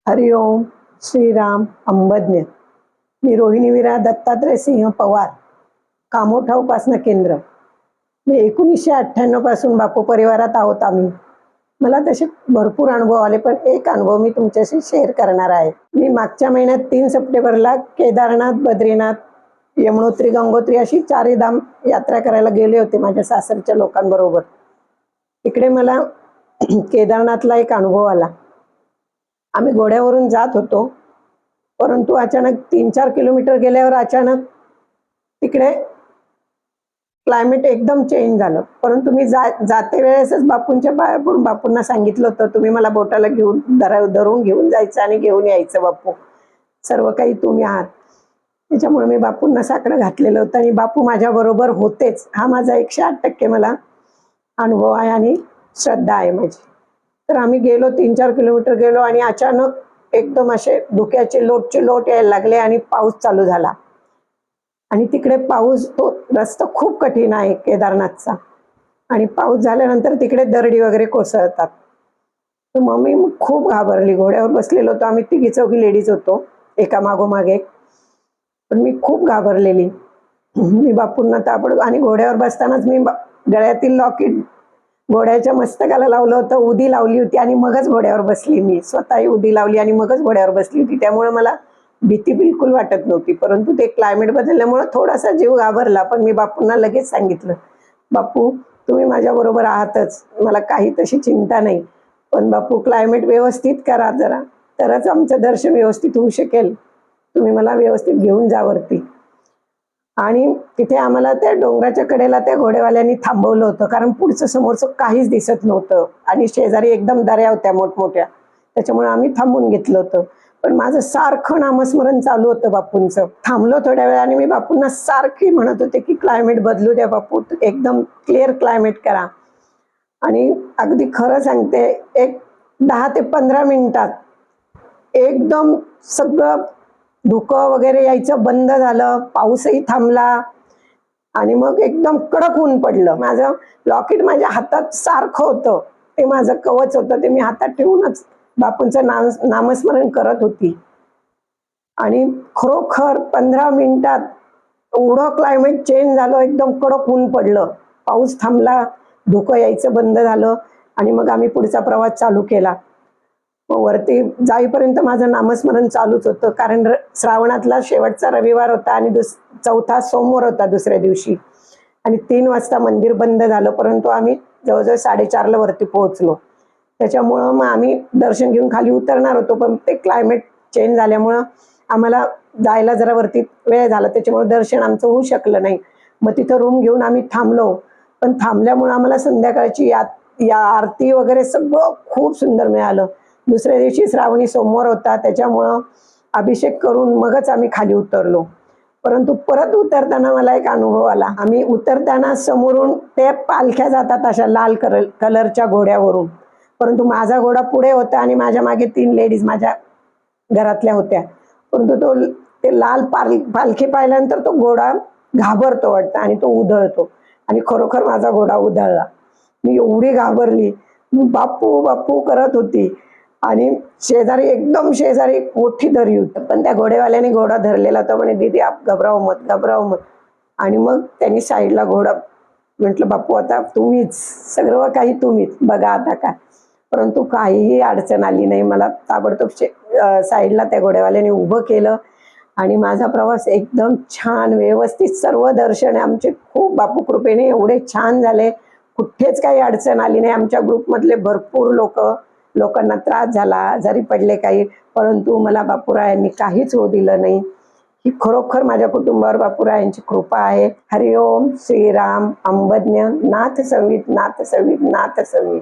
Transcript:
हरिओम श्रीराम अंबज्ञ. मी रोहिणी वीरा दत्तात्रय सिंह पवार, कामोठा उपासना केंद्र. मी 1998 पासून बापू परिवारात आहोत आम्ही. मला तसे भरपूर अनुभव आले, पण एक अनुभव मी तुमच्याशी शेअर करणार आहे. मी मागच्या महिन्यात 3 सप्टेंबरला केदारनाथ, बद्रीनाथ, यमुनोत्री, गंगोत्री अशी 4 धाम यात्रा करायला गेले होते माझ्या सासरच्या लोकांबरोबर. तिकडे मला केदारनाथला एक अनुभव आला. आम्ही घोड्यावरून जात होतो, परंतु अचानक 3-4 किलोमीटर गेल्यावर अचानक तिकडे क्लायमेट एकदम चेंज झालं. परंतु मी जाते वेळेसच बापूंच्या पाया पडून बापूंना सांगितलं होतं, तुम्ही मला बोटाला घेऊन धरून घेऊन जायचं आणि घेऊन यायचं बापू, सर्व काही तुम्ही आहात. त्याच्यामुळे मी बापूंना साकडं घातलेलं होतं आणि बापू माझ्याबरोबर होतेच. हा माझा 108% मला अनुभव आहे आणि श्रद्धा आहे माझी. तर आम्ही गेलो, 3-4 किलोमीटर गेलो आणि अचानक एकदम असे धुक्याचे लोट यायला लागले आणि पाऊस चालू झाला. आणि तिकडे पाऊस, तो रस्ता खूप कठीण आहे केदारनाथचा, आणि पाऊस झाल्यानंतर तिकडे दरडी वगैरे कोसळतात. तर मग मी खूप घाबरली. घोड्यावर बसलेलो होतो आम्ही, 3-4 लेडीज होतो, एका मागोमाग एक. पण मी खूप घाबरलेली. मी बापूंना ताबडतोब, आणि घोड्यावर बसतानाच मी गळ्यातील लॉकेट घोड्याच्या मस्तकाला लावलं होतं, उदी लावली होती आणि मगच घोड्यावर बसली. मी स्वतःही उदी लावली आणि मगच घोड्यावर बसली होती. त्यामुळे मला भीती बिलकुल वाटत नव्हती. परंतु ते क्लायमेट बदलल्यामुळे थोडासा जीव घाबरला. पण मी बापूंना लगेच सांगितलं, बापू तुम्ही माझ्याबरोबर आहातच, मला काही तशी चिंता नाही, पण बापू क्लायमेट व्यवस्थित करा जरा, तरच आमचं दर्शन व्यवस्थित होऊ शकेल. तुम्ही मला व्यवस्थित घेऊन जा वरती. आणि तिथे आम्हाला त्या डोंगराच्या कडेला त्या घोडेवाल्यांनी थांबवलं होतं, कारण पुढचं समोरचं काहीच दिसत नव्हतं आणि शेजारी एकदम दऱ्या होत्या मोठमोठ्या. त्याच्यामुळे आम्ही थांबून घेतलं होतं. पण माझं सारखं नामस्मरण चालू होतं बापूंचं. थांबलो थोड्या वेळ आणि मी बापूंना सारखी म्हणत होते की क्लायमेट बदलू द्या बापू, एकदम क्लिअर क्लायमेट करा. आणि अगदी खरं सांगते, एक 10 ते 15 मिनिटात एकदम सगळं धुकं वगैरे यायचं बंद झालं, पाऊसही थांबला आणि मग एकदम कडक ऊन पडलं. माझं लॉकेट माझ्या हातात सारखं होतं, ते माझं कवच होतं, ते मी हातात ठेवूनच बापूंचं नामस्मरण करत होती. आणि खरोखर 15 मिनिटात एवढं क्लायमेट चेंज झालं, एकदम कडक ऊन पडलं, पाऊस थांबला, धुकं यायचं बंद झालं आणि मग आम्ही पुढचा प्रवास चालू केला. वरती जाईपर्यंत माझं नामस्मरण चालूच होतं, कारण श्रावणातला शेवटचा रविवार होता आणि चौथा सोमवार होता दुसऱ्या दिवशी. आणि 3 वाजता मंदिर बंद झालं, परंतु आम्ही जवळजवळ 4:30ला वरती पोहोचलो. त्याच्यामुळं मग आम्ही दर्शन घेऊन खाली उतरणार होतो, पण ते क्लायमेट चेंज झाल्यामुळं आम्हाला जायला जरा वरती वेळ झाला, त्याच्यामुळे दर्शन आमचं होऊ शकलं नाही. मग तिथं रूम घेऊन आम्ही थांबलो. पण थांबल्यामुळं आम्हाला संध्याकाळची या आरती वगैरे सगळं खूप सुंदर मिळालं. दुसऱ्या दिवशी श्रावणी सोमवार होता, त्याच्यामुळं अभिषेक करून मगच आम्ही खाली उतरलो. परंतु परत उतरताना मला एक अनुभव आला. आम्ही उतरताना समोरून ते पालख्या जातात अशा लाल कलरच्या घोड्यावरून, परंतु माझा घोडा पुढे होता आणि माझ्या मागे 3 लेडीज माझ्या घरातल्या होत्या. परंतु ते लाल पालखी पाहिल्यानंतर तो घोडा घाबरतो वाटतं आणि तो उधळतो, आणि खरोखर माझा घोडा उधळला. मी एवढी घाबरली, मी बापू बापू करत होती. आणि शेजारी, एकदम शेजारी मोठी दरी होती, पण त्या घोडेवाल्याने घोडा धरलेला होता. म्हणे, दीदी आप घबराओ मत, घबराओ मत. आणि मग त्यांनी साईडला घोडा, म्हटलं बापू आता तुम्हीच, सर्व काही तुम्हीच बघा आता काय. परंतु काहीही अडचण आली नाही. मला ताबडतोब साईडला त्या घोडेवाल्याने उभं केलं आणि माझा प्रवास एकदम छान व्यवस्थित, सर्व दर्शन आमचे खूप बापू कृपेने एवढे छान झाले, कुठेच काही अडचण आली नाही. आमच्या ग्रुपमधले भरपूर लोकांना त्रास झाला, आजारी पडले काही, परंतु मला बापूरायांनी काहीच होऊ दिलं नाही. ही खरोखर माझ्या कुटुंबावर बापूरायांची कृपा आहे. हरिओम श्रीराम अंबज्ञ. नाथ सवित, नाथ सवित, नाथ सवित.